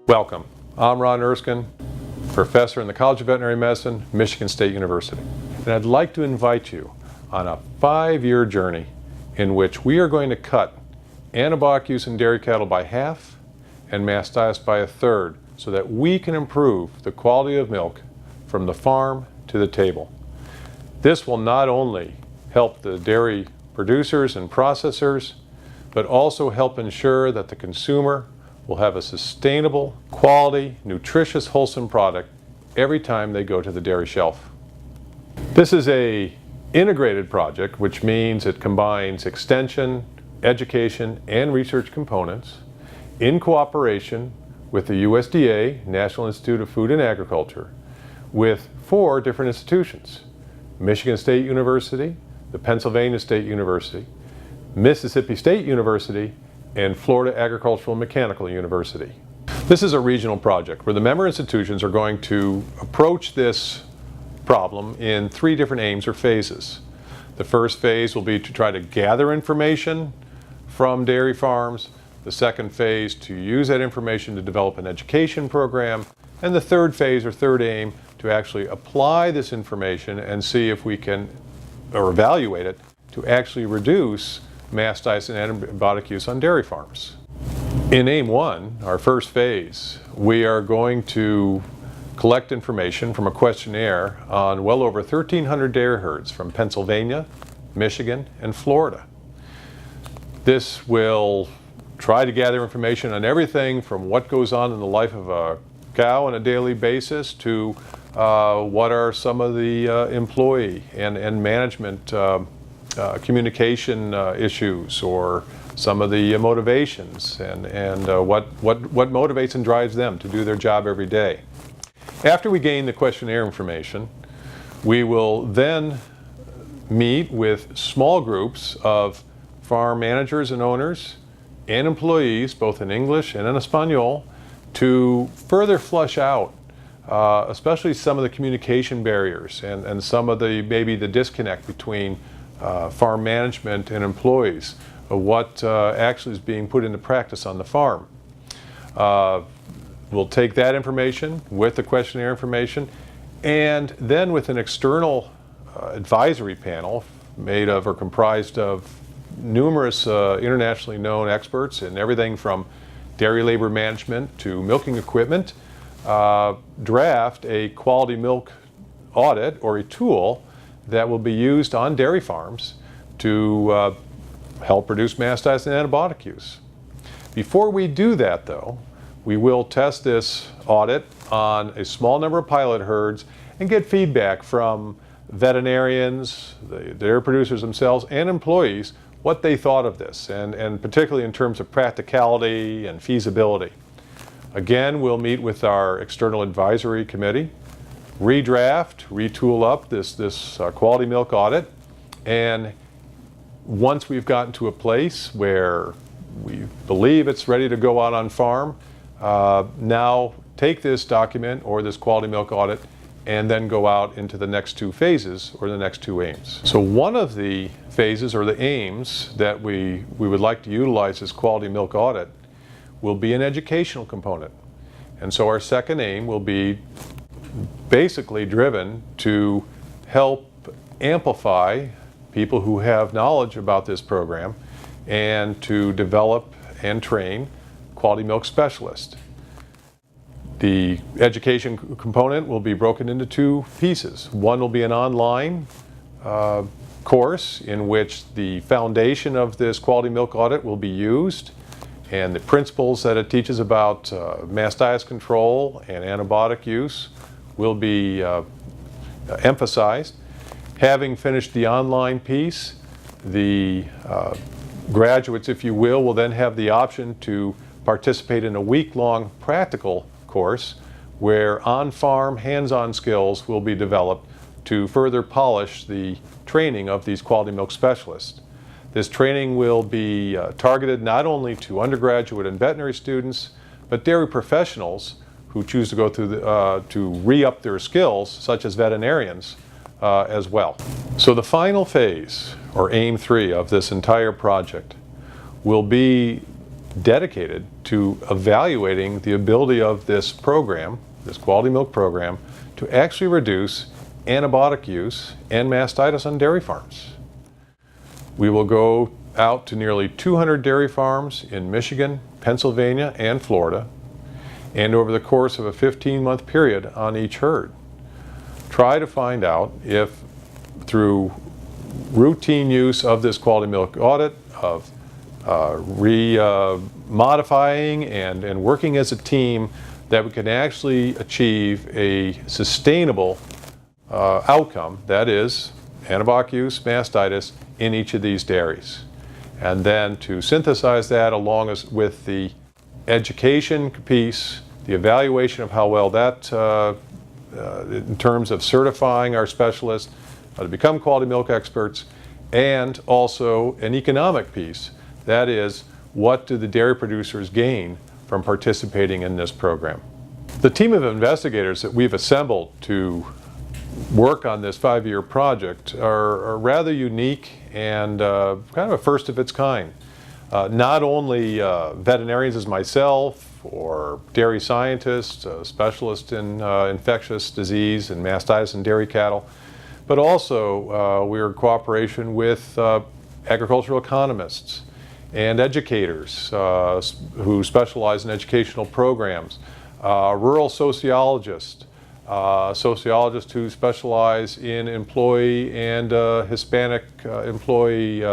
Welcome. I'm Ronald Erskine, professor in the College of Veterinary Medicine, Michigan State University. And I'd like to invite you on a 5-year journey in which we are going to cut antibiotic use in dairy cattle by half and mastitis by 1/3 so that we can improve the quality of milk from the farm to the table. This will not only help the dairy producers and processors, but also help ensure that the consumer will have a sustainable, quality, nutritious, wholesome product every time they go to the dairy shelf. This is an integrated project, which means it combines extension, education, and research components in cooperation with the USDA, National Institute of Food and Agriculture, with 4 different institutions: Michigan State University, the Pennsylvania State University, Mississippi State University, and Florida Agricultural and Mechanical University. This is a regional project where the member institutions are going to approach this problem in 3 different aims or phases. The first phase will be to try to gather information from dairy farms, the second phase to use that information to develop an education program, and the third phase or third aim to actually apply this information and see if we can, or evaluate it, to actually reduce mastitis and antibiotic use on dairy farms. In Aim 1, our first phase, we are going to collect information from a questionnaire on well over 1,300 dairy herds from Pennsylvania, Michigan, and Florida. This will try to gather information on everything from what goes on in the life of a cow on a daily basis to what are some of the employee and management communication issues, or some of the motivations and what motivates and drives them to do their job every day. After we gain the questionnaire information, we will then meet with small groups of farm managers and owners and employees, both in English and in Espanol, to further flush out especially some of the communication barriers and some of the maybe the disconnect between farm management and employees, of what actually is being put into practice on the farm. We'll take that information with the questionnaire information, and then with an external advisory panel made of or comprised of numerous internationally known experts in everything from dairy labor management to milking equipment, draft a quality milk audit, or a tool that will be used on dairy farms to help reduce mastitis and antibiotic use. Before we do that, though, we will test this audit on a small number of pilot herds and get feedback from veterinarians, the dairy producers themselves, and employees, what they thought of this, and particularly in terms of practicality and feasibility. Again, we'll meet with our external advisory committee, redraft, retool up this quality milk audit, and once we've gotten to a place where we believe it's ready to go out on farm, now take this document or this quality milk audit and then go out into the next 2 phases or the next 2 aims. So one of the phases or the aims that we would like to utilize this quality milk audit will be an educational component. And so our second aim will be basically driven to help amplify people who have knowledge about this program and to develop and train quality milk specialists. The education component will be broken into 2 pieces. One will be an online course in which the foundation of this quality milk audit will be used, and the principles that it teaches about mastitis control and antibiotic use will be emphasized. Having finished the online piece, the graduates, if you will then have the option to participate in a week-long practical course where on-farm, hands-on skills will be developed to further polish the training of these quality milk specialists. This training will be targeted not only to undergraduate and veterinary students, but dairy professionals who choose to go through to re-up their skills, such as veterinarians, as well. So the final phase, or Aim 3 of this entire project, will be dedicated to evaluating the ability of this program, this Quality Milk program, to actually reduce antibiotic use and mastitis on dairy farms. We will go out to nearly 200 dairy farms in Michigan, Pennsylvania, and Florida, and over the course of a 15-month period on each herd. Try to find out if, through routine use of this quality milk audit, of modifying and working as a team, that we can actually achieve a sustainable outcome, that is, antibiotic use, mastitis, in each of these dairies. And then to synthesize that along with the education piece, the evaluation of how well that, in terms of certifying our specialists to become quality milk experts, and also an economic piece. That is, what do the dairy producers gain from participating in this program? The team of investigators that we've assembled to work on this 5-year project are rather unique and kind of a first of its kind. Not only veterinarians as myself, or dairy scientists, specialists in infectious disease and mastitis in dairy cattle, but also we're in cooperation with agricultural economists and educators who specialize in educational programs, rural sociologists, sociologists who specialize in employee and Hispanic employee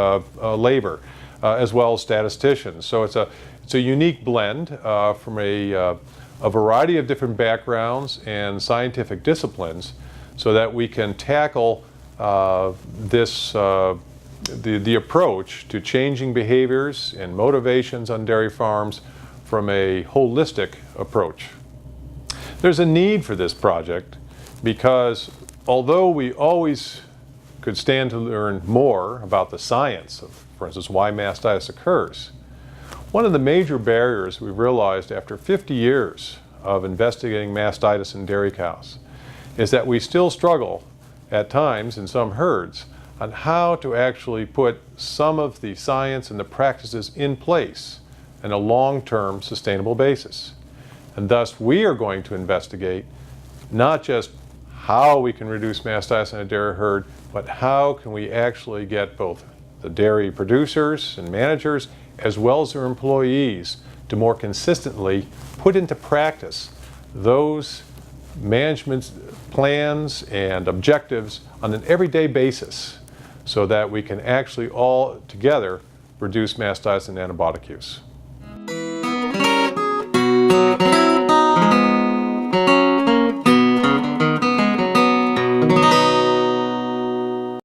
labor, as well as statisticians. So it's a unique blend from a variety of different backgrounds and scientific disciplines, so that we can tackle the approach to changing behaviors and motivations on dairy farms from a holistic approach. There's a need for this project because although we always could stand to learn more about the science of, for instance, why mastitis occurs, one of the major barriers we've realized after 50 years of investigating mastitis in dairy cows is that we still struggle at times in some herds on how to actually put some of the science and the practices in place in a long-term sustainable basis. And thus we are going to investigate not just how we can reduce mastitis in a dairy herd, but how can we actually get both the dairy producers and managers as well as their employees to more consistently put into practice those management plans and objectives on an everyday basis, so that we can actually all together reduce mastitis and antibiotic use.